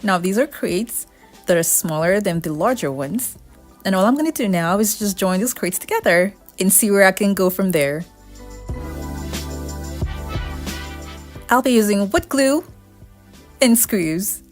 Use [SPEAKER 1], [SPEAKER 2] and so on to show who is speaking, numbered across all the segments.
[SPEAKER 1] Now these are crates that are smaller than the larger ones. And all I'm going to do now is just join these crates together and see where I can go from there. I'll be using wood glue and screws.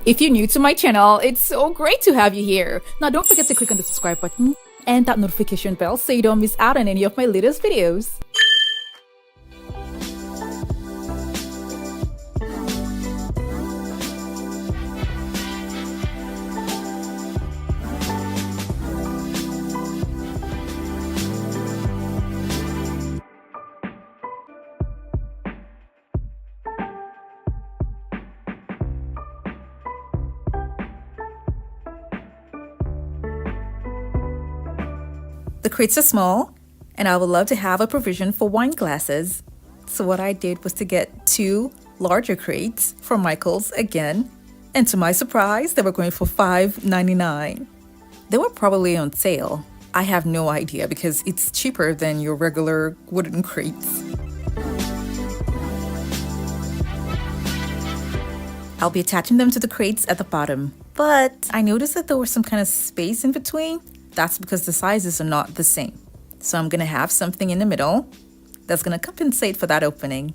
[SPEAKER 1] If you're new to my channel, it's so great to have you here. Now don't forget to click on the subscribe button and that notification bell so you don't miss out on any of my latest videos. The crates are small, and I would love to have a provision for wine glasses. So what I did was to get 2 larger crates from Michael's again, and to my surprise, they were going for $5.99. They were probably on sale. I have no idea because it's cheaper than your regular wooden crates. I'll be attaching them to the crates at the bottom, but I noticed that there was some kind of space in between. That's because the sizes are not the same. So I'm going to have something in the middle that's going to compensate for that opening.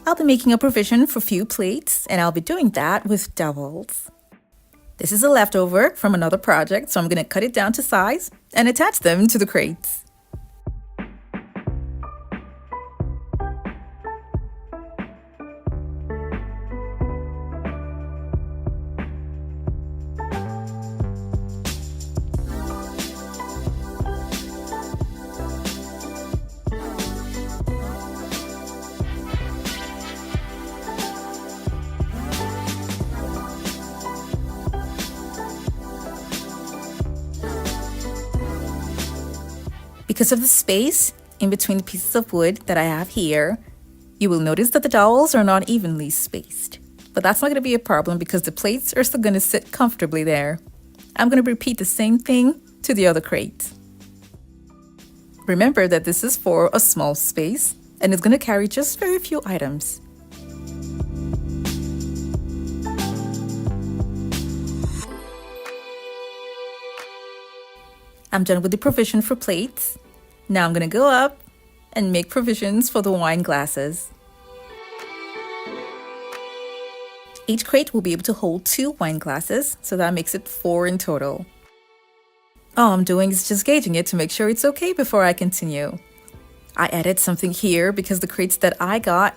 [SPEAKER 1] I'll be making a provision for a few plates, and I'll be doing that with dowels. This is a leftover from another project, so I'm going to cut it down to size and attach them to the crates. Because of the space in between the pieces of wood that I have here, you will notice that the dowels are not evenly spaced. But that's not going to be a problem because the plates are still going to sit comfortably there. I'm going to repeat the same thing to the other crates. Remember that this is for a small space and it's going to carry just very few items. I'm done with the provision for plates. Now I'm going to go up and make provisions for the wine glasses. Each crate will be able to hold 2 wine glasses, so that makes it 4 in total. All I'm doing is just gauging it to make sure it's okay before I continue. I added something here because the crates that I got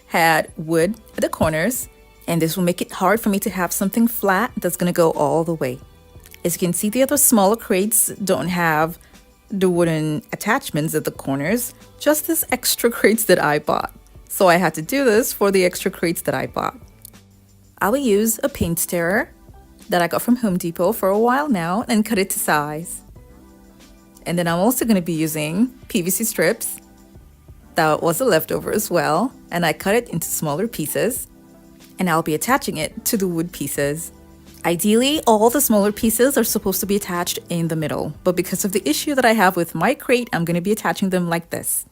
[SPEAKER 1] had wood at the corners, and this will make it hard for me to have something flat that's going to go all the way. As you can see, the other smaller crates don't have the wooden attachments at the corners, just this extra crates that I bought. So I had to do this for the extra crates that I bought. I will use a paint stirrer that I got from Home Depot for a while now and cut it to size. And then I'm also going to be using PVC strips. That was a leftover as well, and I cut it into smaller pieces, and I'll be attaching it to the wood pieces. Ideally, all the smaller pieces are supposed to be attached in the middle, but because of the issue that I have with my crate, I'm going to be attaching them like this.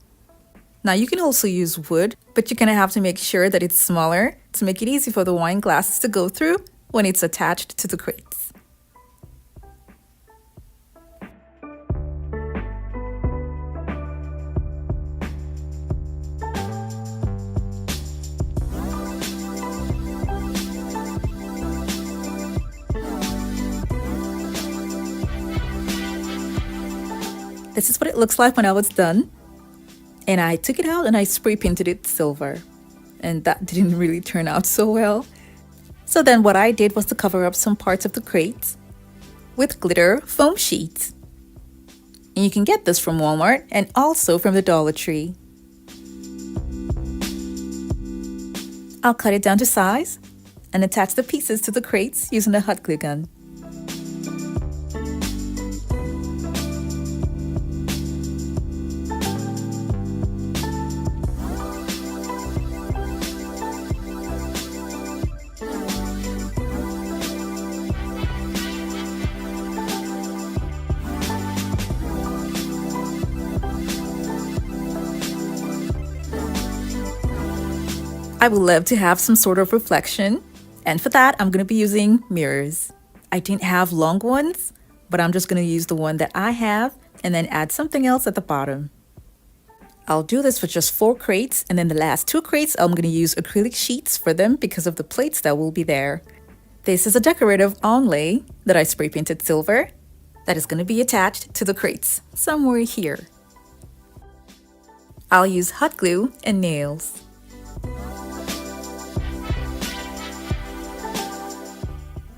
[SPEAKER 1] Now you can also use wood, but you're going to have to make sure that it's smaller to make it easy for the wine glasses to go through when it's attached to the crates. This is what it looks like when I was done. And I took it out and I spray painted it silver. And that didn't really turn out so well. So then what I did was to cover up some parts of the crates with glitter foam sheets. And you can get this from Walmart and also from the Dollar Tree. I'll cut it down to size and attach the pieces to the crates using a hot glue gun. I would love to have some sort of reflection, and for that I'm going to be using mirrors. I didn't have long ones, but I'm just going to use the one that I have and then add something else at the bottom. I'll do this for just 4 crates, and then the last 2 crates I'm going to use acrylic sheets for them because of the plates that will be there. This is a decorative onlay that I spray painted silver that is going to be attached to the crates somewhere here. I'll use hot glue and nails.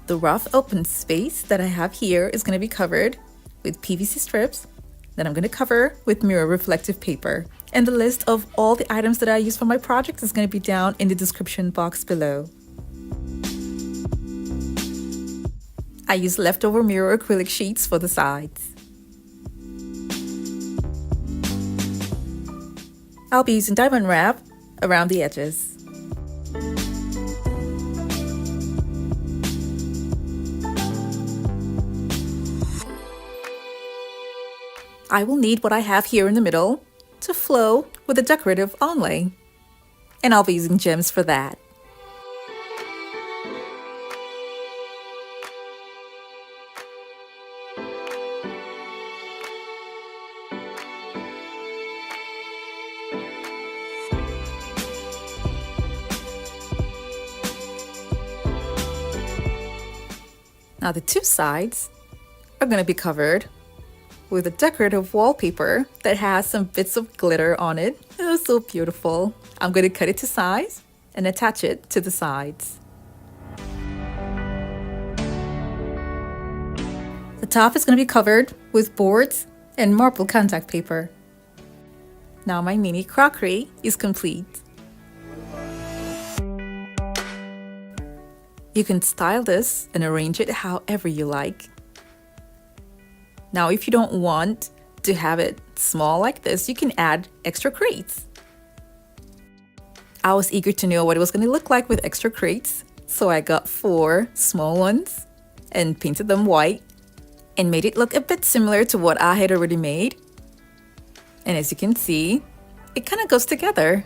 [SPEAKER 1] The rough open space that I have here is going to be covered with PVC strips that I'm going to cover with mirror reflective paper. And the list of all the items that I use for my project is going to be down in the description box below. I use leftover mirror acrylic sheets for the sides. I'll be using diamond wrap around the edges. I will need what I have here in the middle to flow with a decorative onlay, and I'll be using gems for that. Now the 2 sides are going to be covered with a decorative wallpaper that has some bits of glitter on it. Oh, so beautiful. I'm going to cut it to size and attach it to the sides. The top is going to be covered with boards and marble contact paper. Now my mini crockery is complete. You can style this and arrange it however you like. Now, if you don't want to have it small like this, you can add extra crates. I was eager to know what it was going to look like with extra crates, so I got 4 small ones and painted them white and made it look a bit similar to what I had already made. And as you can see, it kind of goes together.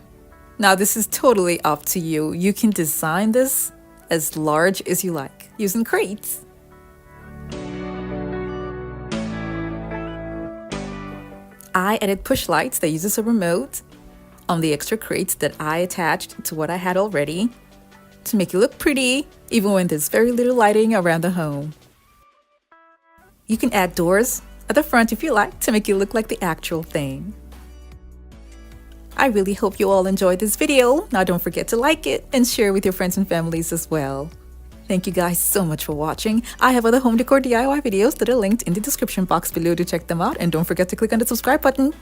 [SPEAKER 1] Now, this is totally up to you. You can design this as large as you like using crates. I added push lights that uses a remote on the extra crates that I attached to what I had already to make it look pretty even when there's very little lighting around the home. You can add doors at the front if you like to make it look like the actual thing. I really hope you all enjoyed this video. Now don't forget to like it and share with your friends and families as well. Thank you guys so much for watching. I have other home decor DIY videos that are linked in the description box below to check them out, and don't forget to click on the subscribe button.